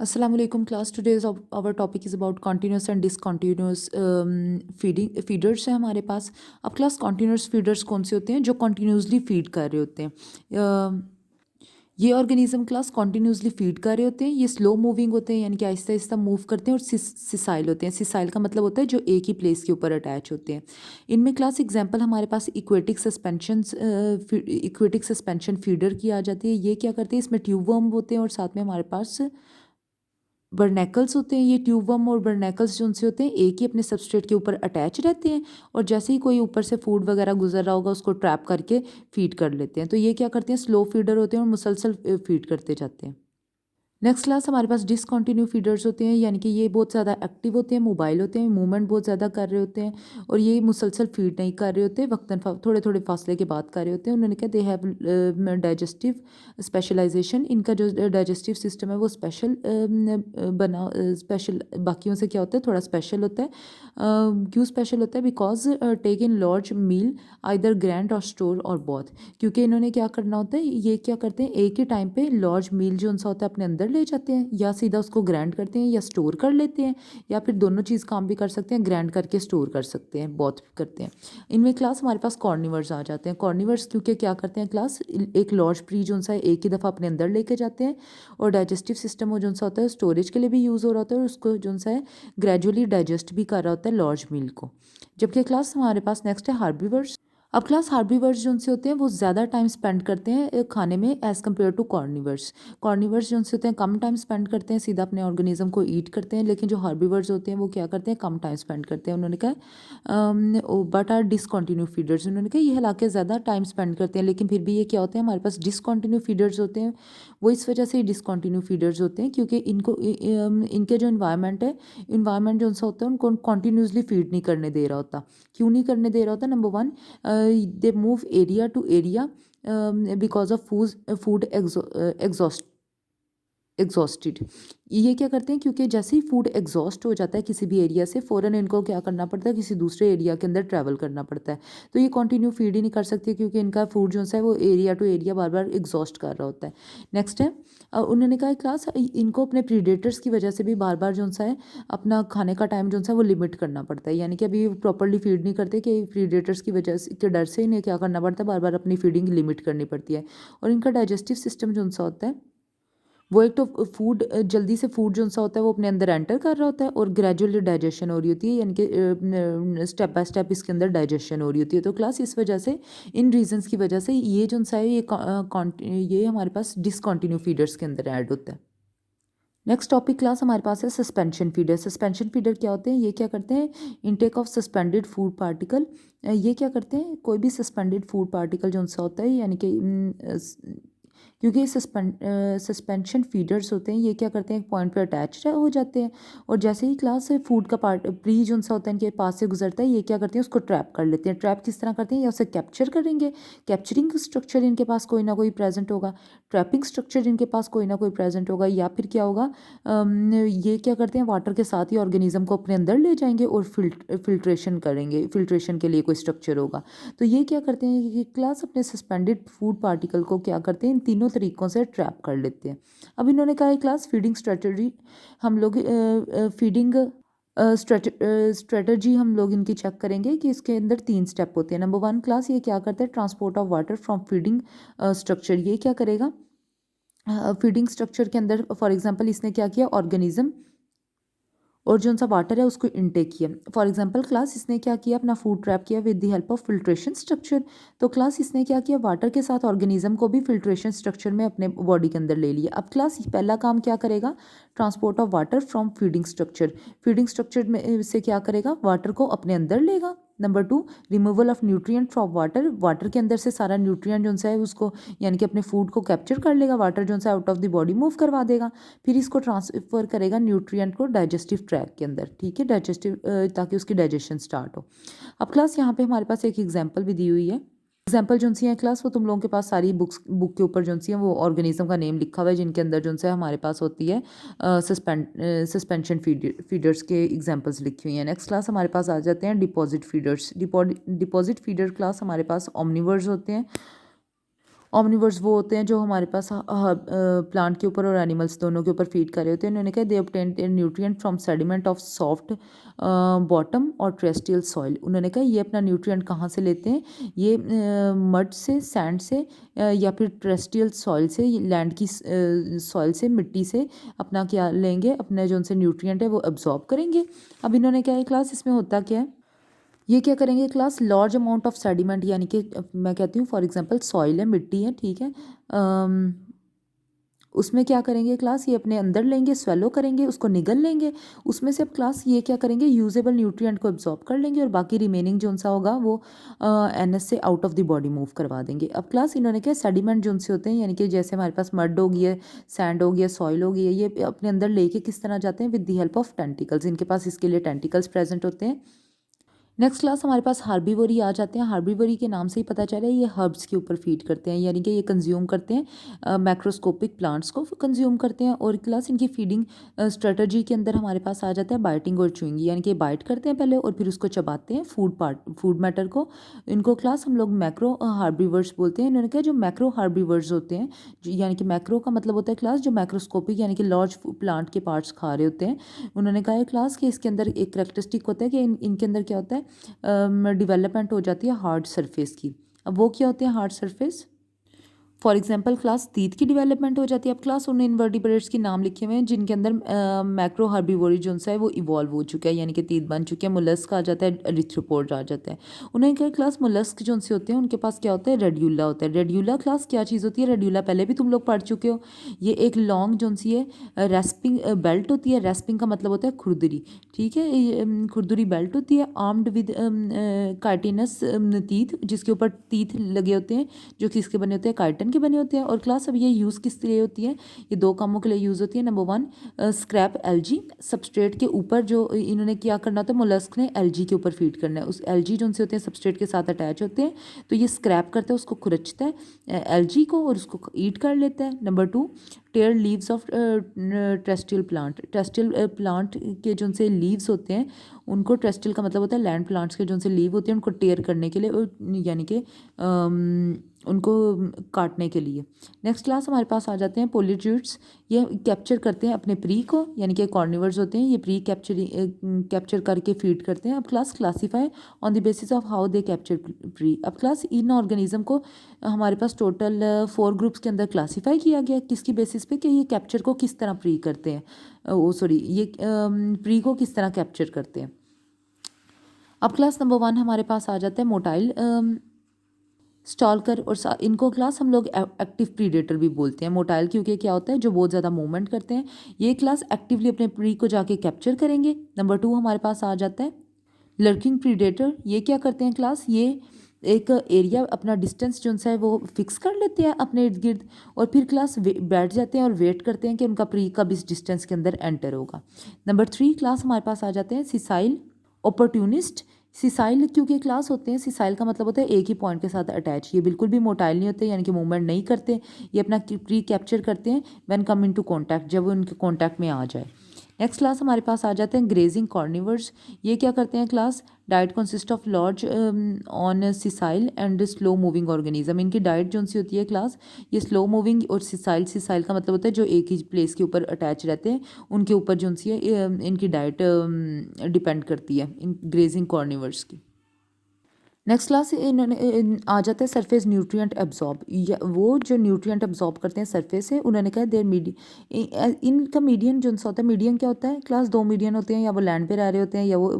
Assalamu alaikum class. Today's our topic is about continuous and discontinuous feeding feeders है हमारे पास. अब class continuous feeders कौन से होते हैं जो continuously feed कर रहे होते हैं. ये ऑर्गेनिज्म क्लास कॉन्टीन्यूसली फीड कर रहे होते हैं. ये स्लो मूविंग होते हैं यानी कि आहिस्ता आहिस्ता मूव करते हैं और सिसाइल होते हैं. सिसाइल का मतलब होता है जो एक ही प्लेस के ऊपर अटैच होते हैं. इनमें क्लास एग्जांपल हमारे पास इक्वेटिक सस्पेंशन फीडर की आ जाती है. ये क्या करते हैं, इसमें ट्यूब वर्म होते हैं और साथ में हमारे पास बर्नैकल्स होते हैं. ये ट्यूब वर्म और बर्नैकल्स जो उनसे होते हैं एक ही अपने सबस्ट्रेट के ऊपर अटैच रहते हैं और जैसे ही कोई ऊपर से फूड वगैरह गुजर रहा होगा उसको ट्रैप करके फीड कर लेते हैं. तो ये क्या करते हैं, स्लो फीडर होते हैं और मुसलसल फीड करते जाते हैं. नेक्स्ट क्लास हमारे पास डिसकंटिन्यू फीडर्स होते हैं यानी कि ये बहुत ज़्यादा एक्टिव होते हैं, मोबाइल होते हैं, मूवमेंट बहुत ज़्यादा कर रहे होते हैं और ये मुसलसल फीड नहीं कर रहे होते, वक्तन थोड़े थोड़े फासले के बाद कर रहे होते हैं. उन्होंने कहा दे हैव डाइजेस्टिव स्पेशलाइजेशन. इनका जो डाइजेस्टिव सिस्टम है वो स्पेशल बाकियों से क्या होता है, थोड़ा स्पेशल होता है. क्यों स्पेशल होता है? Because take in large meal either grand or store or both. क्योंकि इन्होंने क्या करना होता है, ये क्या करते हैं एक ही टाइम पे लार्ज मील जो उनसा होता है अपने अंदर ले जाते हैं या सीधा उसको ग्राइंड करते हैं या स्टोर कर लेते हैं या फिर दोनों चीज़ काम भी कर सकते हैं, ग्राइंड करके स्टोर कर सकते हैं, बहुत करते हैं. इनमें क्लास हमारे पास कॉर्निवर्स आ जाते हैं. कॉर्निवर्स क्योंकि क्या करते हैं क्लास, एक लार्ज प्री जो सा एक ही दफ़ा अपने अंदर लेके जाते हैं और डाइजेस्टिव सिस्टम वो जो सा होता है स्टोरेज के लिए भी यूज़ हो रहा होता है और उसको जो सा है ग्रेजुअली डाइजेस्ट भी कर रहा होता है लार्ज मील को. जबकि क्लास हमारे पास नेक्स्ट है हार्बीवर्स. अब क्लास हार्बीवर्स जो उनसे होते हैं वो ज़्यादा टाइम स्पेंड करते हैं खाने में as compare to carnivores. Carnivores जो उनसे होते हैं कम टाइम स्पेंड करते हैं, सीधा अपने ऑर्गेनिज्म को ईट करते हैं. लेकिन जो हार्बीवर्स होते हैं वो क्या करते हैं, कम टाइम स्पेंड करते हैं. उन्होंने कहा बट आर डिसकॉन्टिन्यू फीडर्स. उन्होंने कहा ये हालांकि ज़्यादा टाइम स्पेंड करते हैं लेकिन फिर भी ये क्या होते हैं, हमारे पास डिसकॉन्टिन्यू फीडर्स होते हैं. वो इस वजह से डिसकॉन्टिन्यू फीडर्स होते हैं क्योंकि इनके जो इन्वायरमेंट है, इन्वायरमेंट जो सा होता है उनको कॉन्टीन्यूसली फीड नहीं करने दे रहा होता. क्यों नहीं करने दे रहा होता? Number one, they move area to area because of food exhausted. ये क्या करते हैं, क्योंकि जैसे ही फूड एग्जॉस्ट हो जाता है किसी भी एरिया से, फ़ौरन इनको क्या करना पड़ता है, किसी दूसरे एरिया के अंदर ट्रैवल करना पड़ता है. तो ये कंटिन्यू फीड ही नहीं कर सकते क्योंकि इनका फूड जो है वो एरिया टू एरिया बार बार एग्जॉस्ट कर रहा होता है. नेक्स्ट है, उन्होंने कहा क्लास इनको अपने प्रीडेटर्स की वजह से भी बार बार जो है अपना खाने का टाइम जो है वो लिमिट करना पड़ता है. यानी कि अभी प्रॉपरली फीड नहीं करते कि प्रीडेटर्स की वजह से के डर से इन्हें क्या करना पड़ता है, बार बार अपनी फीडिंग लिमिट करनी पड़ती है. और इनका डाइजेस्टिव सिस्टम जो सा होता है वो एक तो फूड जल्दी से फूड जो सा होता है वो अपने अंदर एंटर कर रहा होता है और ग्रेजुअली डाइजेशन हो रही होती है, यानी कि स्टेप बाय स्टेप इसके अंदर डाइजेशन हो रही होती है. तो क्लास इस वजह से, इन रीजंस की वजह से ये जो सा है ये हमारे पास डिसकॉन्टिन्यू फीडर्स के अंदर ऐड होता है. नेक्स्ट टॉपिक क्लास हमारे पास है सस्पेंशन फीडर. सस्पेंशन फीडर क्या होते हैं, ये क्या करते हैं, intake of suspended food particle. ये क्या करते हैं, कोई भी सस्पेंडेड फूड पार्टिकल जो सा होता है, यानी कि क्योंकि सस्पेंशन फीडर्स होते हैं, ये क्या करते हैं एक पॉइंट पे अटैच हो जाते हैं और जैसे ही क्लास से फूड का पार्ट प्री जो सा होता है इनके पास से गुजरता है, ये क्या करते हैं उसको ट्रैप कर लेते हैं. ट्रैप किस तरह करते हैं, या उसे कैप्चर करेंगे. कैप्चरिंग स्ट्रक्चर इनके पास कोई ना कोई प्रेजेंट होगा, ट्रैपिंग स्ट्रक्चर इनके पास कोई ना कोई प्रेजेंट होगा, या फिर क्या होगा, ये क्या करते हैं वाटर के साथ ही ऑर्गेनिज्म को अपने अंदर ले जाएंगे और फिल्ट्रेशन करेंगे. फिल्ट्रेशन के लिए कोई स्ट्रक्चर होगा. तो ये क्या करते हैं कि क्लास अपने सस्पेंडेड फूड पार्टिकल को क्या करते हैं, इन तीनों तरीकों से ट्रैप कर लेते हैं. अब इन्होंने कहा है क्लास फीडिंग स्ट्रेटजी हम लोग फीडिंग स्ट्रेटजी हम लोग इनकी चेक करेंगे कि इसके अंदर 3 स्टेप होते हैं. नंबर वन, क्लास ये क्या करता है, transport of water from feeding structure. ये क्या करेगा, फीडिंग स्ट्रक्चर के अंदर फॉर एग्जांपल इसने क्या किया, ऑर्गेनिज्म और जो सा वाटर है उसको इनटेक किया. फॉर एग्जांपल क्लास इसने क्या किया, अपना फूड ट्रैप किया with the help of filtration structure. तो क्लास इसने क्या किया, वाटर के साथ ऑर्गेनिज्म को भी फिल्ट्रेशन स्ट्रक्चर में अपने बॉडी के अंदर ले लिया. अब क्लास पहला काम क्या करेगा, transport of water from feeding structure. Feeding structure में से क्या करेगा, वाटर को अपने अंदर लेगा. Number two, removal of nutrient from water. Water के अंदर से सारा न्यूट्रिएंट जो है उसको, यानी कि अपने फूड को कैप्चर कर लेगा, वाटर जो है out of the body move करवा देगा. फिर इसको ट्रांसफर करेगा न्यूट्रिएंट को डाइजेस्टिव ट्रैक के अंदर, ठीक है, डाइजेस्टिव, ताकि उसकी डाइजेशन स्टार्ट हो. अब क्लास यहाँ पे हमारे पास एक एग्जांपल भी दी हुई है. एग्जाम्पल जो सी है क्लास वो तुम लोगों के पास सारी बुक के ऊपर जो सी है वो ऑर्गेनिज्म का नेम लिखा हुआ है, जिनके अंदर जो है हमारे पास होती है सस्पेंशन फीडर्स के एग्जांपल्स लिखी हुई हैं. नेक्स्ट क्लास हमारे पास आ जाते हैं deposit feeders. Deposit feeder class हमारे पास ओमनिवर्स होते हैं ऑमनिवर्स वो होते हैं जो हमारे पास प्लांट के ऊपर और एनिमल्स दोनों के ऊपर फीड कर रहे होते हैं। इन्होंने कहा they obtain nutrient from sediment of soft bottom और टेरेस्ट्रियल सॉइल। उन्होंने कहा ये अपना न्यूट्रिएंट कहाँ से लेते हैं, ये मड से, सैंड से या फिर टेरेस्ट्रियल सॉइल से, लैंड की सॉइल से, मिट्टी से अपना क्या लेंगे, अपने जो उनसे न्यूट्रिएंट है वो अब्जॉर्ब करेंगे। अब इन्होंने क्या है क्लास, इसमें होता क्या है, ये क्या करेंगे class, large amount of sediment, यानी कि मैं कहती हूँ फॉर एग्जांपल सॉइल है, मिट्टी है, ठीक है, उसमें क्या करेंगे क्लास, ये अपने अंदर लेंगे, स्वेलो करेंगे, उसको निगल लेंगे, उसमें से अब क्लास ये क्या करेंगे, यूजेबल न्यूट्रिएंट को एब्जॉर्ब कर लेंगे और बाकी रिमेनिंग जो सा होगा वो एनएस से out of the body move करवा देंगे। अब क्लास इन्होंने क्या, सेडिमेंट जो उनसे होते हैं, यानी कि जैसे हमारे पास मड हो गई है, सैंड हो गया, सॉइल हो गई है, ये अपने अंदर लेके किस तरह जाते हैं, with the help of tentacles, इनके पास इसके लिए टेंटिकल्स प्रेजेंट होते हैं। नेक्स्ट क्लास हमारे पास हार्बीवोरी आ जाते हैं। हार्बीवोरी के नाम से ही पता चला है ये हर्ब्स के ऊपर फीड करते हैं, यानी कि ये कंज्यूम करते हैं, मैक्रोस्कोपिक प्लांट्स को कंज्यूम करते हैं। और क्लास इनकी फीडिंग स्ट्रेटजी के अंदर हमारे पास आ जाता है बाइटिंग और चूइंग, यानी कि बाइट करते हैं पहले और फिर उसको चबाते हैं फूड मैटर को। इनको क्लास हम लोग मैक्रो हार्बीवर्स बोलते हैं। इन्होंने कहा जो मैक्रो हार्बीवर्स होते हैं, यानी कि मैक्रो का मतलब होता है क्लास जो मैक्रोस्कोपिक यानी कि लार्ज प्लांट के पार्ट्स खा रहे होते हैं। उन्होंने कहा है क्लास कि इसके अंदर एक करेक्टरिस्टिक होता है कि इनके अंदर क्या होता है, डेवलपमेंट हो जाती है हार्ड सरफेस की। अब वो क्या होते हैं hard surface, for example class teeth की डेवलपमेंट हो जाती है। अब क्लास उन इन्वर्टिब्रेट्स के नाम लिखे हुए हैं जिनके अंदर मैक्रो हार्बीवोरी जो सा है वो इवॉल्व हो चुका है, यानी कि टीथ बन चुके हैं। मोलस्क आ जाता है, एरिथ्रोपोड आ जाता है। उन्हें क्या क्लास, मोलस्क जो से होते हैं उनके पास क्या होता है, रेड्यूला होता है। रेड्यूला क्लास क्या चीज़ होती है, रेड्यूला पहले भी तुम लोग पढ़ चुके हो। ये एक लॉन्ग जो सी है रेस्पिंग बेल्ट होती है। रेस्पिंग का मतलब होता है खुरदरी, ठीक है, खुरदरी बेल्ट होती है, आर्म्ड विद काइटिनस टीथ, जिसके ऊपर टीथ लगे होते हैं जो किसके बने होते हैं, काइटन के बने होते हैं। और क्लास अब ये यूज़ किस लिए होती है, ये दो कामों के लिए यूज़ होती है। Number one, scrap LG, substrate के ऊपर जो इन्होंने क्या करना होता है, मोलस्क ने एलजी के ऊपर फीड करना है। उस एलजी जो उनसे होते हैं सबस्ट्रेट के साथ अटैच होते हैं, तो ये स्क्रैप करता है, उसको खुरचता है एलजी को और उसको ईट कर लेता है। Number two, tear leaves of terrestrial plant, terrestrial plant के जो उनसे लीव्स होते हैं उनको, टेरेस्ट्रियल का मतलब होता है लैंड प्लांट्स के जो उनसे लीव होते हैं उनको टेयर करने के लिए, यानी कि उनको काटने के लिए। नेक्स्ट क्लास हमारे पास आ जाते हैं पोलिट्यूड्स। ये कैप्चर करते हैं अपने प्री को, यानी कि कॉर्निवर्स होते हैं, ये प्री कैप्चर करके फीड करते हैं। अब class classify on the basis of how they capture pre. अब क्लास इन ऑर्गेनिज्म को हमारे पास टोटल 4 ग्रुप्स के अंदर क्लासीफाई किया गया, किसकी बेसिस पे कि ये कैप्चर को किस तरह प्री करते हैं, ये प्री को किस तरह कैप्चर करते हैं। अब क्लास नंबर 1 हमारे पास आ जाता है मोटाइल स्टॉलकर, और इनको क्लास हम लोग एक्टिव प्रीडेटर भी बोलते हैं। मोटाइल क्योंकि क्या होता है, जो बहुत ज़्यादा मूवमेंट करते हैं, ये क्लास एक्टिवली अपने प्री को जाके कैप्चर करेंगे। नंबर 2 हमारे पास आ जाता है लर्किंग प्रीडेटर। ये क्या करते हैं क्लास, ये एक एरिया अपना डिस्टेंस जो है वो फिक्स कर लेते हैं अपने इर्द गिर्द और फिर क्लास बैठ जाते हैं और वेट करते हैं कि उनका प्री कब इस डिस्टेंस के अंदर एंटर होगा। नंबर 3 क्लास हमारे पास आ जाते हैं सिसाइल अपॉर्ट्यूनिस्ट। सिसाइल क्योंकि क्लास होते हैं, सिसाइल का मतलब होता है एक ही पॉइंट के साथ अटैच, ये बिल्कुल भी मोटाइल नहीं होते, यानी कि मूवमेंट नहीं करते, ये अपना प्री कैप्चर करते हैं व्हेन कम इनटू कांटेक्ट, जब वो उनके कांटेक्ट में आ जाए। नेक्स्ट क्लास हमारे पास आ जाते हैं ग्रेजिंग कॉर्निवर्स। ये क्या करते हैं class, diet consist of large on sessile and slow moving organism. इनकी डाइट जो सी होती है क्लास, ये स्लो मूविंग और सिसाइल का मतलब होता है जो एक ही प्लेस के ऊपर अटैच रहते हैं, उनके ऊपर जो सी है इनकी डाइट डिपेंड करती है इन ग्रेजिंग कॉर्निवर्स की। नेक्स्ट क्लास इन्होंने आ जाता है सरफेस न्यूट्रिएंट एब्जॉर्ब, वो जो न्यूट्रिएंट एब्जॉर्ब करते हैं सरफेस से। उन्होंने कहा देर मीडियन, इनका मीडियन जो सा होता है, मीडियन क्या होता है क्लास, 2 मीडियन होते हैं, या वो लैंड पे रह रहे होते हैं या वो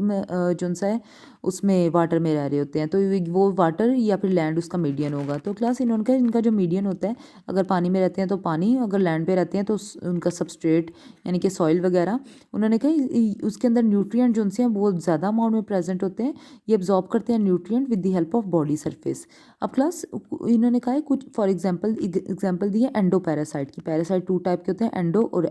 जो सा है उसमें वाटर में रह रहे होते हैं, तो वो वाटर या फिर लैंड उसका मीडियन होगा। तो क्लास इन्होंने कहा इनका जो मीडियन होता है, अगर पानी में रहते हैं तो पानी, अगर लैंड पे रहते हैं तो उनका सबस्ट्रेट यानी कि सॉइल वगैरह। उन्होंने कहा उसके अंदर न्यूट्रिएंट जो से हैं बहुत ज़्यादा अमाउंट में प्रेजेंट होते हैं, ये एब्जॉर्ब करते हैं nutrient with the help of body surface. अब क्लास इन्होंने कहा है कुछ फॉर एग्जाम्पल दी है एंडो पैरासाइट की। पैरासाइट 2 टाइप के होते हैं, एंडो और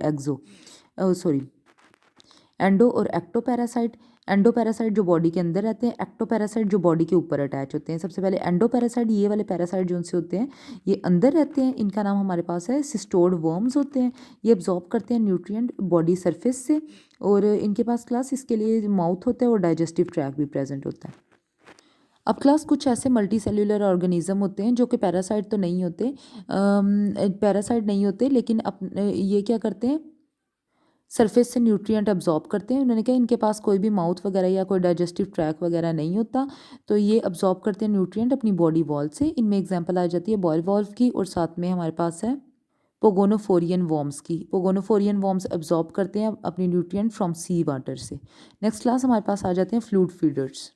एंडो और एक्टो पैरासाइट। एंडो पैरासाइट जो बॉडी के अंदर रहते हैं, एक्टो पैरासाइट जो बॉडी के ऊपर अटैच होते हैं। सबसे पहले एंडो पैरासाइट, ये वाले पैरासाइट जो उनसे होते हैं ये अंदर रहते हैं, इनका नाम हमारे पास है सिस्टोड वर्म्स होते हैं। ये एब्जॉर्ब करते हैं न्यूट्रिएंट बॉडी सरफेस से, और इनके पास क्लास इसके लिए माउथ होता है और डाइजेस्टिव ट्रैक भी प्रेजेंट होता है। अब क्लास कुछ ऐसे मल्टी सेल्यूलर ऑर्गेनिज्म होते हैं जो कि पैरासाइट तो नहीं होते, पैरासाइट नहीं होते, लेकिन ये क्या करते हैं, सरफेस से न्यूट्रिएंट अब्जॉर्ब करते हैं। उन्होंने कहा इनके पास कोई भी माउथ वगैरह या कोई डाइजेस्टिव ट्रैक वगैरह नहीं होता, तो ये अब्जॉर्ब करते हैं न्यूट्रिएंट अपनी बॉडी वॉल से। इनमें एग्जांपल आ जाती है बॉयल वॉल्व की, और साथ में हमारे पास है पोगोनोफोरियन वॉर्म्स की। पोगोनोफोरियन वॉर्म्स अब्जॉर्ब करते हैं अपनी न्यूट्रिएंट फ्रॉम सी वाटर से। नेक्स्ट क्लास हमारे पास आ जाते हैं फ्लूइड फीडर्स।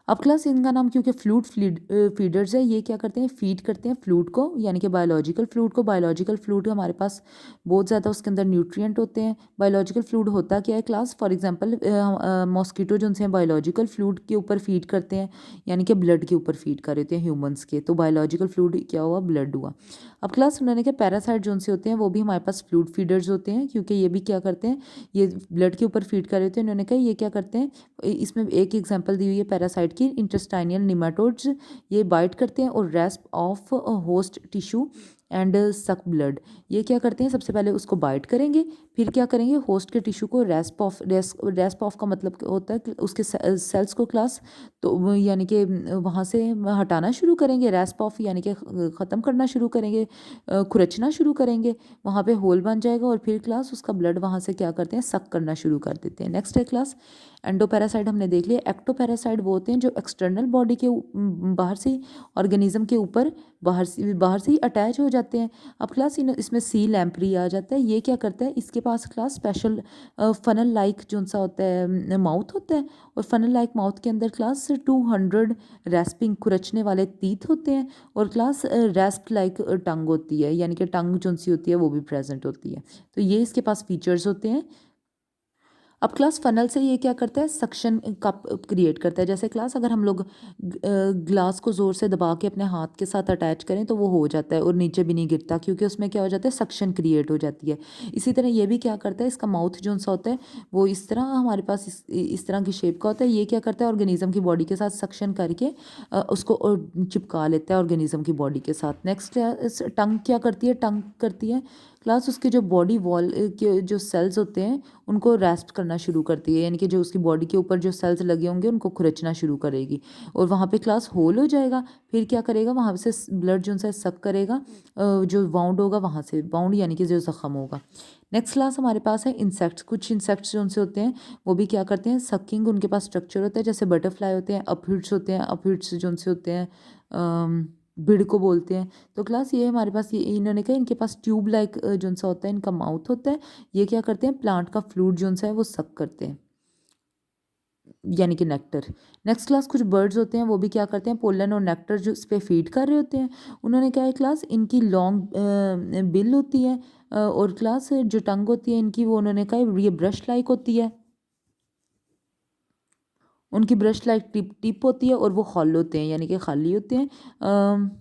अब क्लास इनका नाम क्योंकि फ्लूइड फीडर्स है, ये क्या करते हैं, फीड करते हैं फ्लूइड को, यानी कि बायोलॉजिकल फ्लूइड को। बायोलॉजिकल फ्लूइड हमारे पास बहुत ज़्यादा उसके अंदर न्यूट्रिएंट होते हैं। बायोलॉजिकल फ्लूइड होता क्या है क्लास, फॉर एग्जांपल मॉस्किटो जो हैं बायोलॉजिकल फ्लूइड के ऊपर फीड करते हैं, यानी कि ब्लड के ऊपर फीड कर रहे होते हैं ह्यूमंस के, तो बायोलॉजिकल फ्लूइड क्या हुआ, ब्लड हुआ। अब क्लास उन्होंने क्या, पैरासाइट जो से होते हैं वो भी हमारे पास फ्लूइड फीडर्स होते हैं, क्योंकि ये भी क्या करते हैं, ये ब्लड के ऊपर फीड कर रहे होते हैं। उन्होंने कहा ये क्या करते हैं, इसमें एक एग्जांपल दी हुई है पैरासाइट की, इंटेस्टाइनल निमेटोड्स। ये बाइट करते हैं और रेस्प ऑफ होस्ट टिश्यू एंड सक ब्लड। ये क्या करते हैं, सबसे पहले उसको बाइट करेंगे, फिर क्या करेंगे, होस्ट के टिश्यू को रेस्प ऑफ का मतलब होता है कि उसके सेल्स को क्लास, तो यानी कि वहाँ से हटाना शुरू करेंगे। रेस्प ऑफ यानी कि ख़त्म करना शुरू करेंगे, खुरचना शुरू करेंगे, वहाँ पे होल बन जाएगा, और फिर क्लास उसका ब्लड वहाँ से क्या करते हैं, सक करना शुरू कर देते हैं। नेक्स्ट है क्लास एंडोपैरासाइट, हमने देख लिया। एक्टोपैरासाइट वो होते हैं जो एक्सटर्नल बॉडी के बाहर से ऑर्गेनिज्म के ऊपर बाहर से ही अटैच हो जाते हैं। अब क्लास इसमें सी लैम्प्री आ जाता है। ये क्या करता है, इसके पास क्लास स्पेशल फनल लाइक जो सा होता है माउथ होता है, और फनल लाइक माउथ के अंदर क्लास 200 रेस्पिंग खुरचने वाले टीथ होते हैं, और क्लास रेस्प लाइक टंग होती है, यानी कि टंग जो सी होती है वो भी प्रेजेंट होती है। तो ये इसके पास फीचर्स होते हैं। अब क्लास फनल से ये क्या करता है, सक्शन कप क्रिएट करता है। जैसे क्लास अगर हम लोग ग्लास को ज़ोर से दबा के अपने हाथ के साथ अटैच करें तो वो हो जाता है और नीचे भी नहीं गिरता, क्योंकि उसमें क्या हो जाता है, सक्शन क्रिएट हो जाती है। इसी तरह ये भी क्या करता है, इसका माउथ जो सा होता है वो इस तरह हमारे पास इस तरह की शेप का होता है। ये क्या करता है, ऑर्गेनिज्म की बॉडी के साथ सक्शन करके उसको चिपका लेता है ऑर्गेनिज्म की बॉडी के साथ। नेक्स्ट टंग क्या करती है, टंग करती है क्लास उसके जो बॉडी वॉल के जो सेल्स होते हैं उनको रेस्ट करना शुरू करती है, यानी कि जो उसकी बॉडी के ऊपर जो सेल्स लगे होंगे उनको खुरचना शुरू करेगी, और वहाँ पे क्लास होल हो जाएगा। फिर क्या करेगा, वहाँ से ब्लड जो है सक करेगा, जो वाउंड होगा वहाँ से, वाउंड यानी कि जो जख्म होगा। नेक्स्ट क्लास हमारे पास है इंसेक्ट्स। कुछ इंसेक्ट्स जो उनसे होते हैं वो भी क्या करते हैं, सकिंग, उनके पास स्ट्रक्चर होता है, जैसे बटरफ्लाई होते हैं, अपहिट्स होते हैं, अपहिट्स जो उनसे होते हैं भीड़ को बोलते हैं। तो क्लास ये हमारे पास, ये इन्होंने कहा इनके पास ट्यूब लाइक जो सा होता है, इनका माउथ होता है। ये क्या करते हैं, प्लांट का फ्लूइड जो सा है वो सक करते हैं, यानी कि नेक्टर। नेक्स्ट क्लास कुछ बर्ड्स होते हैं वो भी क्या करते हैं, पोलन और नेक्टर जो इस पे फीड कर रहे होते हैं। उन्होंने क्या है क्लास, इनकी लॉन्ग बिल होती है, और क्लास जो टंग होती है इनकी, वो उन्होंने कहा ये ब्रश लाइक होती है, उनकी ब्रश लाइक टिप होती है, और वो हॉल होते हैं, यानी कि खाली होते हैं।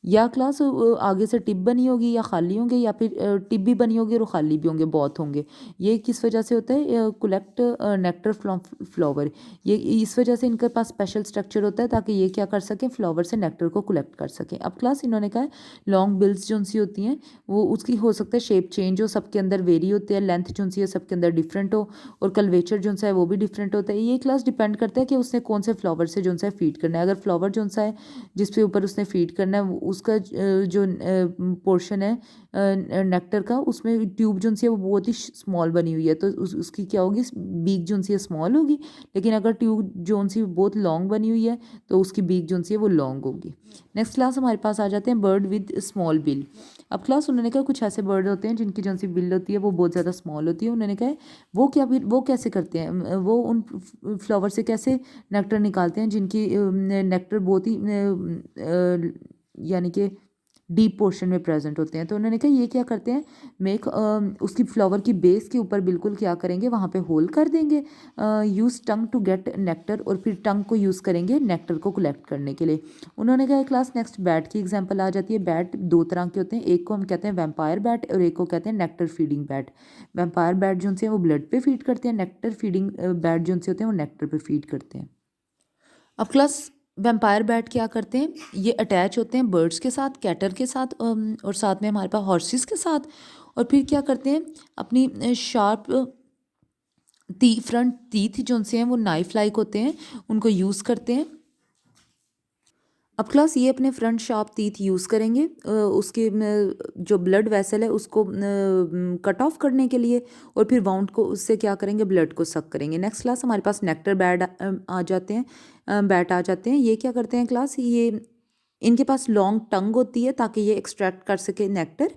या क्लास आगे से टिप बनी होगी या खाली होंगे, या फिर टिप भी बनी होगी और खाली भी होंगे, बहुत होंगे। ये किस वजह से होता है, कलेक्ट नेक्टर फ्रॉम फ्लावर। ये इस वजह से इनके पास स्पेशल स्ट्रक्चर होता है ताकि ये क्या कर सकें, फ्लावर से नेक्टर को कलेक्ट कर सकें। अब क्लास इन्होंने कहा है लॉन्ग बिल्स जो सी होती हैं वो उसकी हो सकता है शेप चेंज हो, सबके अंदर वेरी होते हैं, लेंथ जो सी है सबके अंदर डिफरेंट हो, और कल्वेचर जो सा है वो भी डिफरेंट होता है। ये क्लास डिपेंड करता है कि उसने कौन से फ्लावर से जो सा है फीड करना है। अगर फ्लावर जो सा है जिस पे ऊपर उसने फीड करना है उसका जो पोर्शन है नेक्टर का, उसमें ट्यूब जो सी है वो बहुत ही स्मॉल बनी हुई है, तो उसकी क्या होगी, बीक जो सी है स्मॉल होगी। लेकिन अगर ट्यूब जो सी बहुत लॉन्ग बनी हुई है तो उसकी बीक जो सी है वो लॉन्ग होगी। नेक्स्ट क्लास हमारे पास आ जाते हैं बर्ड विद स्मॉल बिल। अब क्लास उन्होंने कहा कुछ ऐसे बर्ड होते हैं जिनकी जो सी बिल होती है वो बहुत ज़्यादा स्मॉल होती है। उन्होंने कहा वो क्या, फिर वो कैसे करते हैं, वो उन फ्लावर से कैसे नेक्टर निकालते हैं जिनकी नेक्टर बहुत ही यानी कि डीप पोर्शन में प्रेजेंट होते हैं। तो उन्होंने कहा ये क्या करते हैं, मेक उसकी फ्लावर की बेस के ऊपर बिल्कुल क्या करेंगे, वहाँ पे होल कर देंगे, use tongue to get nectar, और फिर टंग को यूज़ करेंगे नेक्टर को कलेक्ट करने के लिए। उन्होंने कहा क्लास नेक्स्ट बैट की एग्जांपल आ जाती है। बैट दो तरह के होते हैं, एक को हम कहते हैं वैम्पायर बैट और एक को कहते हैं nectar feeding bat. Vampire bat जो से वो ब्लड पे फीड करते हैं, नेक्टर फीडिंग बैट जो से होते हैं वो नेक्टर पे फीड करते हैं। अब क्लास वैम्पायर बैट क्या करते हैं, ये अटैच होते हैं बर्ड्स के साथ, कैटर के साथ, और साथ में हमारे पास हॉर्सेस के साथ, और फिर क्या करते हैं, अपनी शार्प फ्रंट टीथ जो से हैं वो नाइफ लाइक होते हैं, उनको यूज़ करते हैं अब क्लास ये अपने फ्रंट शार्प टीथ यूज़ करेंगे उसके जो ब्लड वेसल है उसको कट ऑफ करने के लिए, और फिर वाउंड को उससे क्या करेंगे, ब्लड को सक करेंगे। नेक्स्ट क्लास हमारे पास नेक्टर बैट आ जाते हैं, बैट आ जाते हैं। ये क्या करते हैं क्लास, ये इनके पास लॉन्ग टंग होती है ताकि ये एक्सट्रैक्ट कर सके नेक्टर,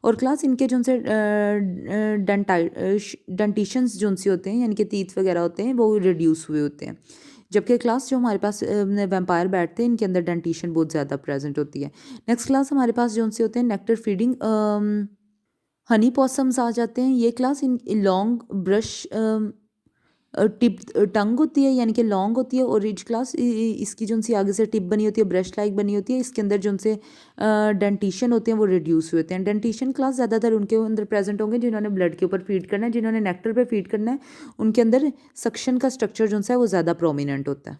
और क्लास इनके जो उनसे डंटिशंस जो उनसे होते हैं यानी कि टीथ वगैरह होते हैं वो रिड्यूस हुए होते हैं। जबकि क्लास जो हमारे पास वैम्पायर बैठते हैं इनके अंदर डेंटिशन बहुत ज़्यादा प्रेजेंट होती है। नेक्स्ट क्लास हमारे पास जो उनसे होते हैं नेक्टर फीडिंग हनी पॉसम्स आ जाते हैं। ये class in long brush tip tongue होती है यानी कि लॉन्ग होती है, और रिच क्लास इसकी जो उनसी आगे से टिप बनी होती है, ब्रश लाइक बनी होती है। इसके अंदर जो उनसे डेंटिशन होते हैं वो रिड्यूस हुए होते हैं। डेंटिशन क्लास ज़्यादातर उनके अंदर प्रेजेंट होंगे जिन्होंने ब्लड के ऊपर फीड करना है, जिन्होंने नेक्टर पे फीड करना है उनके अंदर सक्शन का स्ट्रक्चर जो है वो ज़्यादा प्रोमिनेंट होता है।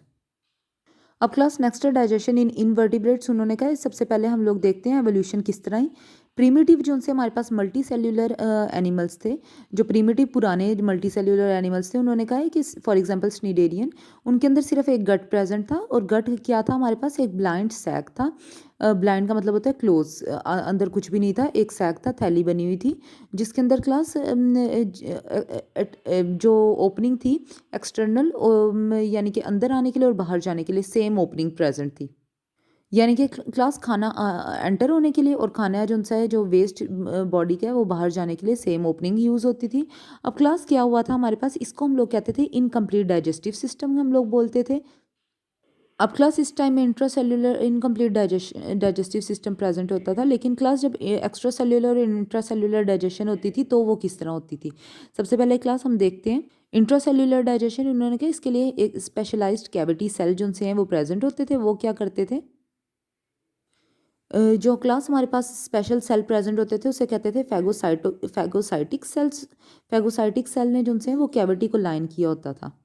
अब क्लास नेक्स्ट डाइजेशन इन इनवर्टिब्रेट्स उन्होंने कहा है। सबसे पहले हम लोग देखते हैं एवोल्यूशन किस तरह ही प्रीमिटिव जो उनसे हमारे पास मल्टी सेल्यूलर एनिमल्स थे, जो प्रीमिटिव पुराने मल्टी सेल्यूलर एनिमल्स थे, उन्होंने कहा है कि फॉर एग्जांपल स्नीडेरियन, उनके अंदर सिर्फ एक गट प्रेजेंट था, और गट क्या था हमारे पास, एक ब्लाइंड सैक था। ब्लाइंड का मतलब होता है क्लोज, अंदर कुछ भी नहीं था, एक सैक था, थैली बनी हुई थी जिसके अंदर क्लास जो ओपनिंग थी एक्सटर्नल यानी कि अंदर आने के लिए और बाहर जाने के लिए सेम ओपनिंग प्रेजेंट थी। यानी कि क्लास खाना एंटर होने के लिए और खाना जो उनसा है जो वेस्ट बॉडी का है वो बाहर जाने के लिए सेम ओपनिंग यूज़ होती थी। अब क्लास क्या हुआ था हमारे पास, इसको हम लोग कहते थे इनकम्प्लीट डाइजेस्टिव सिस्टम हम लोग बोलते थे। अब क्लास इस टाइम में intracellular incomplete digestive system present होता था, लेकिन क्लास जब एक्स्ट्रा सेल्युलर और इंट्रासेल्युलर डाइजेशन होती थी तो वो किस तरह होती थी। सबसे पहले क्लास हम देखते हैं इंट्रासेल्युलर डाइजेशन। उन्होंने कहा इसके लिए एक स्पेशलाइज्ड कैविटी सेल जो उनसे हैं वो प्रेजेंट होते थे। वो क्या करते थे, जो क्लास हमारे पास स्पेशल सेल प्रेजेंट होते थे उसे कहते थे फैगोसाइटिक सेल्स। फैगोसाइटिक सेल ने जो उनसे हैं वो कैविटी को लाइन किया होता था।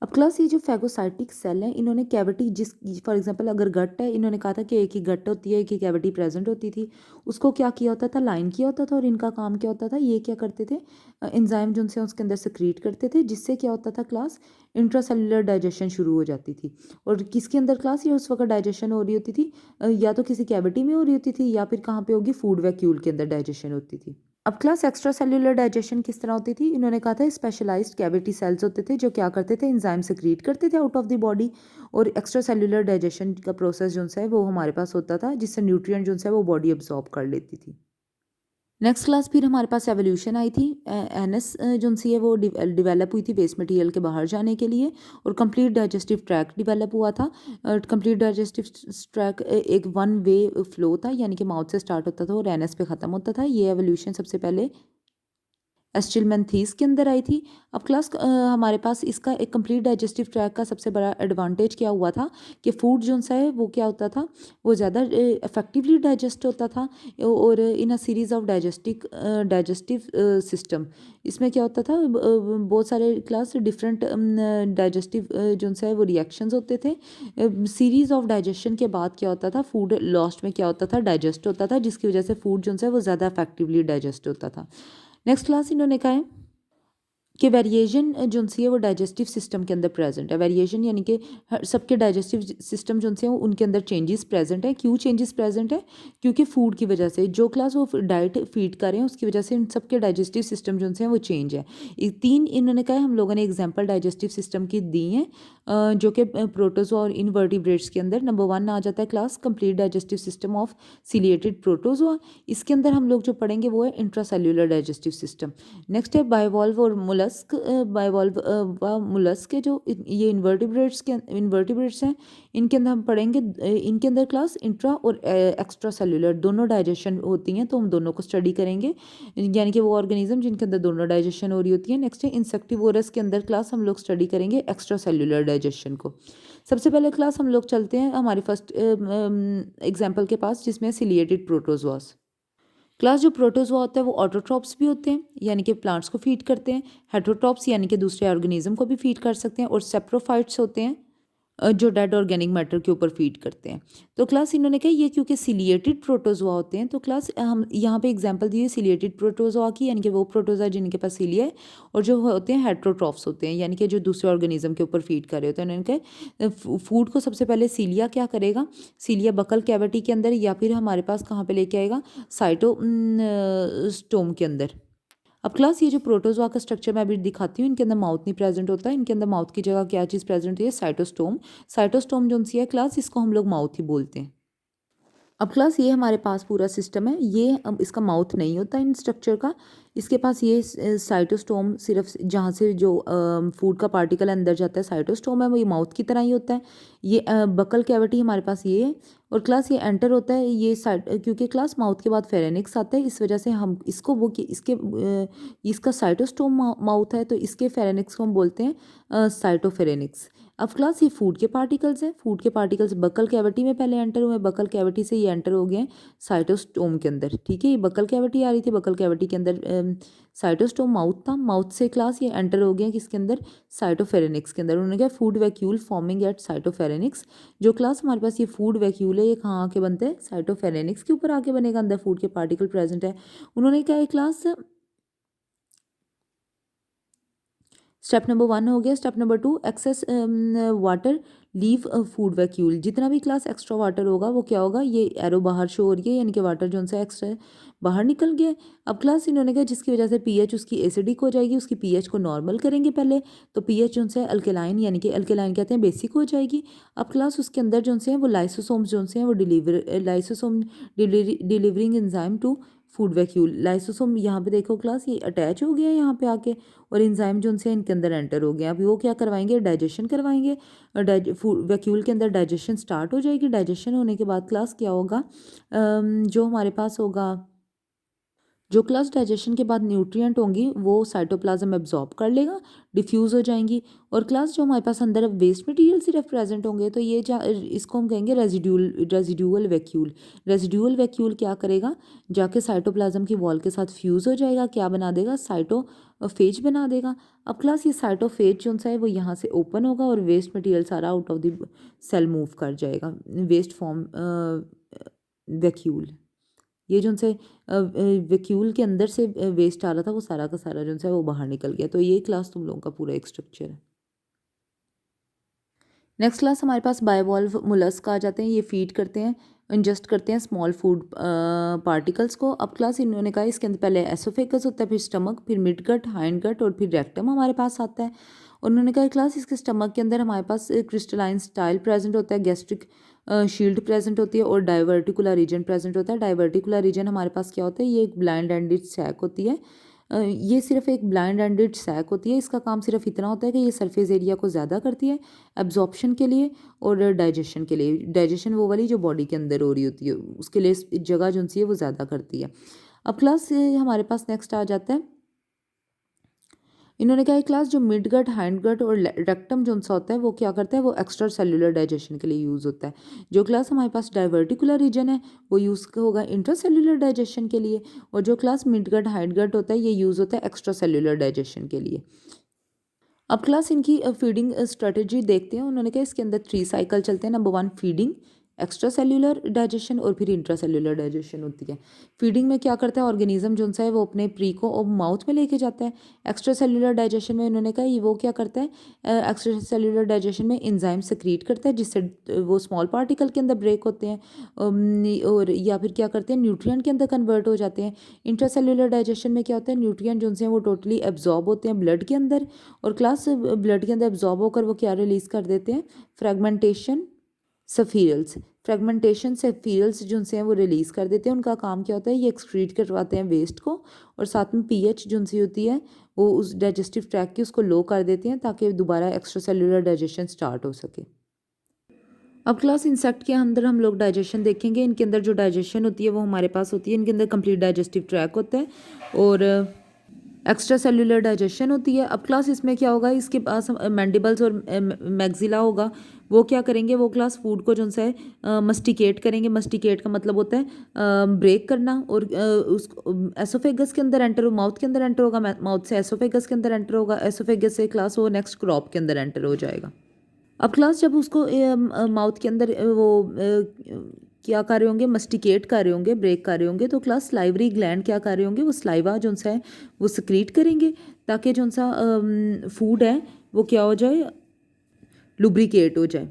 अब क्लास ये जो फैगोसाइटिक सेल है इन्होंने कैविटी जिस फॉर एग्जांपल अगर गट है, इन्होंने कहा था कि एक ही गट होती है, एक ही कैविटी प्रेजेंट होती थी, उसको क्या किया होता था, लाइन किया होता था। और इनका काम क्या होता था, ये क्या करते थे, एंजाइम जो उनसे उसके अंदर सिक्रीट करते थे, जिससे क्या होता था क्लास इंट्रासेल्युलर डाइजेशन शुरू हो जाती थी। और किसके अंदर क्लास ये उस वक्त डाइजेशन हो रही होती थी, या तो किसी कैविटी में हो रही होती थी या फिर कहाँ पे होगी, फूड वैक्यूल के अंदर डाइजेशन होती थी। अब क्लास एक्स्ट्रा सेल्यूलर डाइजेशन किस तरह होती थी, इन्होंने कहा था स्पेशलाइज्ड कैविटी सेल्स होते थे जो क्या करते थे, एंजाइम सेक्रीट करते थे आउट ऑफ द बॉडी। और एक्स्ट्रा सेल्यूलर डाइजेशन का प्रोसेस जो है वो हमारे पास होता था जिससे न्यूट्रिएंट जो है वो बॉडी अब्जॉर्ब कर लेती थी। नेक्स्ट क्लास फिर हमारे पास एवोल्यूशन आई थी। एनएस जो सी है वो डिवेलप हुई थी वेस्ट मटेरियल के बाहर जाने के लिए, और कंप्लीट डाइजेस्टिव ट्रैक डिवेलप हुआ था। कंप्लीट डाइजेस्टिव ट्रैक एक वन वे फ्लो था, यानी कि माउथ से स्टार्ट होता था और एनएस पे ख़त्म होता था। ये एवोल्यूशन सबसे पहले एस्टिलमेंथीस के अंदर आई थी। अब क्लास हमारे पास इसका एक कंप्लीट डाइजेस्टिव ट्रैक का सबसे बड़ा एडवांटेज क्या हुआ था कि फूड जो सा है वो क्या होता था, वो ज़्यादा इफेक्टिवली डाइजेस्ट होता था। और in a series of digestive system, इसमें क्या होता था, बहुत सारे क्लास डिफरेंट डाइजेस्टिव जो सा है वो रिएक्शंस होते थे। सीरीज़ ऑफ डाइजेशन के बाद क्या होता था, फूड लास्ट में क्या होता था, डाइजेस्ट होता था, जिसकी वजह से फूड जो है वो ज़्यादा इफेक्टिवली डाइजेस्ट होता था। नेक्स्ट क्लास इन्होंने कहा है कि वेरिएशन जो सी है वो डाइजेस्टिव सिस्टम के अंदर प्रेजेंट है। वेरिएशन यानी कि सबके डाइजेस्टिव सिस्टम जो से उनके अंदर चेंजेस प्रेजेंट है। क्यों चेंजेस प्रेजेंट है, क्योंकि फूड की वजह से जो क्लास वो डाइट फीड कर रहे हैं उसकी वजह से इन सबके डाइजेस्टिव सिस्टम जो हैं वो चेंज है। तीन इन्होंने कहा है, हम लोगों ने एग्जाम्पल डाइजेस्टिव सिस्टम की दी हैं, जो कि प्रोटोजोआ और इनवर्टिब्रेट्स के अंदर। नंबर 1 आ जाता है class complete digestive system of ciliated protozoa. इसके अंदर हम लोग जो पढ़ेंगे वो है इंट्रासेल्युलर डाइजेस्टिव सिस्टम। नेक्स्ट है बायोवॉल्व और मुलस्क। बायोवॉल्व व मुलस्क के जो ये इन्वर्टिब्रेट्स हैं, इनके अंदर हम पढ़ेंगे, इनके अंदर क्लास इंट्रा और एक्स्ट्रा सेल्युलर दोनों डाइजेशन होती हैं, तो हम दोनों को स्टडी करेंगे, यानी कि वो ऑर्गेनिज्म जिनके अंदर दोनों डाइजेशन हो रही होती है। नेक्स्ट है इंसेक्टिवोरस के अंदर क्लास हम लोग स्टडी करेंगे एक्स्ट्रा सेल्युलर डाइजेशन को। सबसे पहले क्लास हम लोग चलते हैं हमारे फर्स्ट एग्जाम्पल के पास, जिसमें सिलिएटेड प्रोटोजोआस। क्लास जो प्रोटोजोआ होता है वो ऑटोट्रॉप्स भी होते हैं, यानी कि प्लांट्स को फीड करते हैं। हेटरोट्रॉप्स यानी कि दूसरे ऑर्गेनिज्म को भी फीड कर सकते हैं। और सेप्रोफाइट्स होते हैं जो डेड ऑर्गेनिक मैटर के ऊपर फीड करते हैं। तो क्लास इन्होंने कहा ये क्योंकि सिलिएटेड प्रोटोजोआ होते हैं, तो क्लास हम यहाँ पे एग्जांपल दिए सिलिएटेड प्रोटोजोआ की, यानी कि वो प्रोटोजोआ जिनके पास सिलिया है, और जो होते हैं हेट्रोट्रॉफ्स होते हैं, यानी कि जो दूसरे ऑर्गेनिज्म के ऊपर फीड कर रहे होते हैं। उन्होंने कहा फूड को सबसे पहले सीलिया क्या करेगा, सीलिया बकल कैविटी के अंदर या फिर हमारे पास कहाँ पे लेके आएगा, साइटोस्टोम के अंदर। अब क्लास ये जो प्रोटोजोआ का स्ट्रक्चर मैं अभी दिखाती हूँ, इनके अंदर माउथ नहीं प्रेजेंट होता है, इनके अंदर माउथ की जगह क्या चीज़ प्रेजेंट होती है, साइटोस्टोम। साइटोस्टोम जो सी है क्लास, इसको हम लोग माउथ ही बोलते हैं। अब क्लास ये हमारे पास पूरा सिस्टम है, ये अब इसका माउथ नहीं होता इन स्ट्रक्चर का, इसके पास ये साइटोस्टोम सिर्फ जहाँ से जो फूड का पार्टिकल अंदर जाता है साइटोस्टोम है, वो ये माउथ की तरह ही होता है। ये बकल कैविटी हमारे पास ये है, और क्लास ये एंटर होता है ये साइड, क्योंकि क्लास माउथ के बाद फेरेनिक्स आता है, इस वजह से हम इसको वो कि इसके इसका साइटोस्टोम माउथ है, तो इसके फेरेनिक्स को हम बोलते हैं साइटोफेरेनिक्स। अब क्लास ये फूड के पार्टिकल्स हैं, फूड के पार्टिकल्स बकल कैविटी में पहले एंटर हुए, बकल कैविटी से ये एंटर हो गए हैं साइटोस्टोम के अंदर। ठीक है, ये बकल कैविटी आ रही थी, बकल कैविटी के अंदर साइटोस्टोम माउथ था, माउथ से क्लास ये एंटर हो गए हैं किसके अंदर, साइटोफेरेनिक्स के अंदर। उन्होंने कहा फूड वैक्यूल फॉर्मिंग एट साइटोफेरेनिक्स। जो क्लास हमारे पास ये फूड वैक्यूल है, ये कहाँ आके बनता है, साइटोफेरेनिक्स के ऊपर आके बनेगा, अंदर फूड के पार्टिकल प्रेजेंट है। उन्होंने कहा क्लास स्टेप नंबर 1 हो गया। Step number 2, excess water leave food vacuole. जितना भी क्लास एक्स्ट्रा वाटर होगा वो क्या होगा, ये एरो बाहर शो हो रही है, यानी कि वाटर जो सा एक्स्ट्रा है बाहर निकल गया। अब क्लास इन्होंने कहा जिसकी वजह से पीएच उसकी एसिडिक हो जाएगी, उसकी पीएच को नॉर्मल करेंगे पहले, तो पीएच जो है अल्केलाइन, यानी कि अल्केलाइन कहते हैं बेसिक हो जाएगी। अब क्लास उसके अंदर जो से हैं वो लाइसोसोम्स जो से हैं वो lysosome delivering enzyme to food vacuole. Lysosome यहाँ पे देखो क्लास, ये अटैच हो गया है यहाँ पे आके, और एंजाइम जो उनसे इनके अंदर एंटर हो गए। अभी वो क्या करवाएंगे, डाइजेशन करवाएंगे, फूड वैक्यूल के अंदर डाइजेशन स्टार्ट हो जाएगी। डाइजेशन होने के बाद क्लास क्या होगा, जो हमारे पास होगा, जो क्लास डाइजेशन के बाद न्यूट्रिएंट होंगी वो साइटोप्लाज्म एब्जॉर्ब कर लेगा, डिफ्यूज़ हो जाएंगी। और क्लास जो हमारे पास अंदर वेस्ट मटेरियल सिर्फ प्रेजेंट होंगे, तो ये इसको हम कहेंगे रेजिड्यूअल वैक्यूल। रेजिड्यूअल वैक्यूल क्या करेगा, जाके साइटोप्लाज्म की वॉल के साथ फ्यूज़ हो जाएगा, क्या बना देगा, साइटोफेज बना देगा। अब क्लास ये साइटोफेज जो है वो यहाँ से ओपन होगा और वेस्ट मटेरियल सारा out of the cell move कर जाएगा, वेस्ट फॉर्म वैक्यूल। ये जो से वैक्यूल के अंदर से वेस्ट आ रहा था वो सारा का सारा जो है वो बाहर निकल गया। तो ये क्लास तुम लोगों का पूरा एक स्ट्रक्चर है। नेक्स्ट क्लास हमारे पास बायोवॉल्व मोलस्क आ जाते हैं, ये फीड करते हैं, इंजेस्ट करते हैं स्मॉल फूड पार्टिकल्स को। अब क्लास इन्होंने कहा इसके अंदर पहले एसोफेगस होता है, फिर स्टमक, फिर मिड गट, हाइंड गट और फिर रेक्टम हमारे पास आता है। उन्होंने कहा क्लास इसके स्टमक के अंदर हमारे पास क्रिस्टलाइन स्टाइल प्रेजेंट होता है, गैस्ट्रिक शील्ड प्रेजेंट होती है और डाइवर्टिकुलर रीजन प्रेजेंट होता है। डाइवर्टिकुलर रीजन हमारे पास क्या होता है, ये एक ब्लाइंड एंडेड सैक होती है। ये सिर्फ एक ब्लाइंड एंडेड सैक होती है, इसका काम सिर्फ इतना होता है कि ये सरफेस एरिया को ज़्यादा करती है एब्जॉर्प्शन के लिए और डाइजेशन के लिए। डाइजेशन वो वाली जो बॉडी के अंदर हो रही होती है उसके लिए जगह जो सी है वो ज़्यादा करती है। अब क्लास हमारे पास नेक्स्ट आ जाता है, इन्होंने कहा क्लास जो मिड गट, हाइंड गट और रेक्टम जो सा होता है वो क्या करता है, वो एक्स्ट्रा सेल्युलर डाइजेशन के लिए यूज़ होता है। जो क्लास हमारे पास डाइवर्टिकुलर रीजन है वो यूज़ होगा इंट्रा सेल्युलर डाइजेशन के लिए, और जो class midgut, hindgut होता है ये यूज़ होता है एक्स्ट्रा सेल्युलर डाइजेशन के लिए। अब क्लास इनकी फीडिंग स्ट्रेटजी देखते हैं। उन्होंने कहा इसके अंदर 3 साइकिल चलते हैं। Number 1 feeding, extra cellular digestion और फिर इंट्रा सेल्युलर डाइजेशन होती है। फीडिंग में क्या करता है, ऑर्गेनिज्म जो सा है वो अपने प्री को और माउथ में लेके जाता है। एक्स्ट्रा सेल्युलर डाइजेशन में उन्होंने कहा ये वो क्या करता है, एक्स्ट्रा सेल्युलर डाइजेशन में एंजाइम सेक्रीट करता है जिससे वो स्मॉल पार्टिकल के अंदर ब्रेक होते हैं और या फिर क्या करते हैं न्यूट्रिएंट के अंदर कन्वर्ट हो जाते हैं। इंट्रा सेल्युलर डाइजेशन में क्या होता है, न्यूट्रिएंट जो से हैं वो टोटली एब्जॉर्ब होते हैं ब्लड के अंदर, और क्लास ब्लड के अंदर एब्जॉर्ब होकर वो क्या रिलीज कर देते हैं, फ्रेगमेंटेशन सफीरल्स। फ्रेगमेंटेशन सफीरल्स जो से हैं वो रिलीज़ कर देते हैं। उनका काम क्या होता है, ये एक्सक्रीट करवाते हैं वेस्ट को, और साथ में पीएच जो सी होती है वो उस डाइजेस्टिव ट्रैक की उसको लो कर देते हैं ताकि दोबारा एक्स्ट्रा सेल्युलर डाइजेशन स्टार्ट हो सके। अब क्लास इंसेक्ट के अंदर हम लोग डाइजेशन देखेंगे। इनके अंदर जो डाइजेशन होती है वो हमारे पास होती है, इनके अंदर कंप्लीट डाइजेस्टिव ट्रैक होता है और एक्स्ट्रा सेल्युलर डाइजेशन होती है। अब क्लास इसमें क्या होगा, इसके पास मैंडिबल्स और मैग्जिला होगा। वो क्या करेंगे, वो क्लास फूड को जो सा है मस्टिकेट करेंगे। मस्टिकेट का मतलब होता है ब्रेक करना, और उस एसोफेगस के अंदर एंटर, माउथ के अंदर एंटर होगा, माउथ से एसोफेगस के अंदर एंटर होगा, एसोफेगस से क्लास वो नेक्स्ट क्रॉप के अंदर एंटर हो जाएगा। अब क्लास जब उसको माउथ के अंदर वो क्या कर रहे होंगे, मस्टिकेट कर रहे होंगे, ब्रेक कर रहे होंगे, तो क्लास सलाइवरी ग्लैंड क्या कर रहे होंगे, वो सलाइवा जो सा है वो सिक्रीट करेंगे ताकि जो सा फूड है वो क्या हो जाए, लुब्रिकेट हो जाए।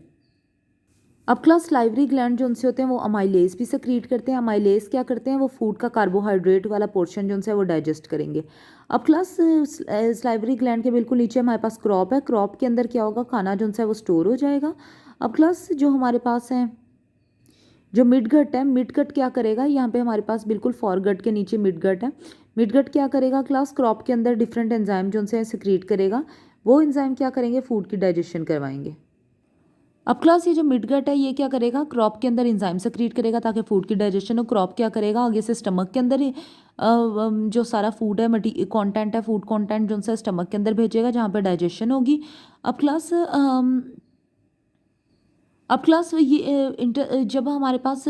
अब क्लास सलाइवरी ग्लैंड जो उनसे होते हैं वो अमाइलेज भी सक्रीट करते हैं। अमाइलेज क्या करते हैं, वो फूड का कार्बोहाइड्रेट वाला पोर्शन जो उनसे है वो डाइजेस्ट करेंगे। अब क्लास सलाइवरी ग्लैंड के बिल्कुल नीचे हमारे पास क्रॉप है। क्रॉप के अंदर क्या होगा, खाना जो उनसे है वो स्टोर हो जाएगा। अब क्लास जो हमारे पास है जो मिड गट है, मिड गट क्या करेगा, यहाँ पे हमारे पास बिल्कुल फॉरगट के नीचे मिड गट है। मिड गट क्या करेगा, क्लास क्रॉप के अंदर डिफरेंट एंजाइम जो उनसे है सिक्रीट करेगा। वो एंजाइम क्या करेंगे, फूड की डाइजेशन करवाएंगे। अब क्लास ये जो मिडगट है ये क्या करेगा, क्रॉप के अंदर इंजाइम सक्रीट करेगा ताकि फूड की डाइजेशन हो। क्रॉप क्या करेगा, आगे से स्टमक के अंदर ही जो सारा फूड है मटी कंटेंट है, फूड कंटेंट जो सा स्टमक के अंदर भेजेगा जहाँ पे डाइजेशन होगी। अब क्लास जब हमारे पास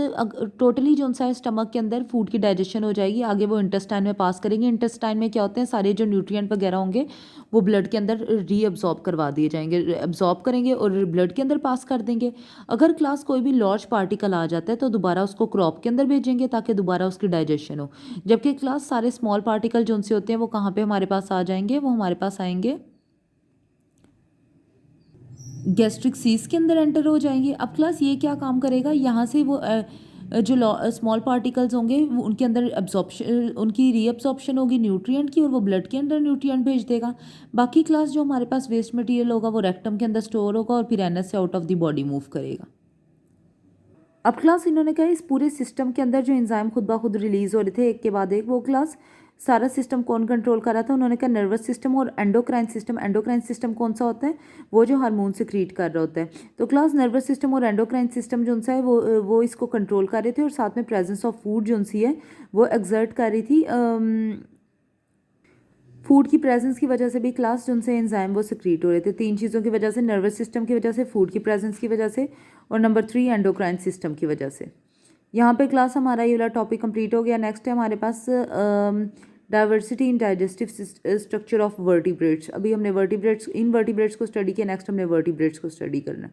टोटली जो सा है स्टमक के अंदर फूड की डाइजेशन हो जाएगी, आगे वो इंटेस्टाइन में पास करेंगे। इंटेस्टाइन में क्या होते हैं, सारे जो न्यूट्रिएंट वगैरह होंगे वो ब्लड के अंदर रीअब्जॉर्ब करवा दिए जाएंगे, एब्जॉर्ब करेंगे और ब्लड के अंदर पास कर देंगे। अगर क्लास कोई भी लार्ज पार्टिकल आ जाता है तो दोबारा उसको क्रॉप के अंदर भेजेंगे ताकि दोबारा उसकी डाइजेशन हो। जबकि क्लास सारे स्मॉल पार्टिकल जो उनसे होते हैं वो कहाँ पे हमारे पास आ जाएंगे, वो हमारे पास आएंगे गैस्ट्रिक सीज के अंदर एंटर हो जाएंगे। अब क्लास ये क्या काम करेगा, यहाँ से वो जो स्मॉल पार्टिकल्स होंगे वो उनके अंदर एब्जॉर्प्शन, उनकी रीअब्जॉर्प्शन होगी न्यूट्रिएंट की और वो ब्लड के अंदर न्यूट्रिएंट भेज देगा। बाकी क्लास जो हमारे पास वेस्ट मटेरियल होगा वो रेक्टम के अंदर स्टोर होगा और फिर एनएस से out of the body move करेगा। अब क्लास इन्होंने कहा इस पूरे सिस्टम के अंदर जो एंजाइम खुद ब खुद रिलीज हो रहे थे एक के बाद एक, वो क्लास सारा सिस्टम कौन कंट्रोल कर रहा था, उन्होंने कहा नर्वस सिस्टम और एंडोक्राइन सिस्टम। एंडोक्राइन सिस्टम कौन सा होता है, वो जो हार्मोन सिक्रीट कर रहा होता है। तो क्लास नर्वस सिस्टम और एंडोक्राइन सिस्टम जो सा है वो इसको कंट्रोल कर रहे थे और साथ में प्रेजेंस ऑफ फूड जो सी है वो एग्जर्ट कर रही थी। फूड की प्रेजेंस की वजह से भी क्लास जो उनसे एंजाइम वो सिक्रीट हो रहे थे, तीन चीज़ों की वजह से, नर्वस सिस्टम की वजह से, फूड की प्रेजेंस की वजह से और नंबर 3 एंडोक्राइन सिस्टम की वजह से। यहाँ पे क्लास हमारा ये वाला टॉपिक कंप्लीट हो गया। नेक्स्ट है हमारे पास diversity in digestive structure of vertebrates. अभी हमने वर्टिब्रेट्स, इन वर्टिब्रेट्स को स्टडी किया, नेक्स्ट हमने वर्टिब्रेट्स को स्टडी करना है।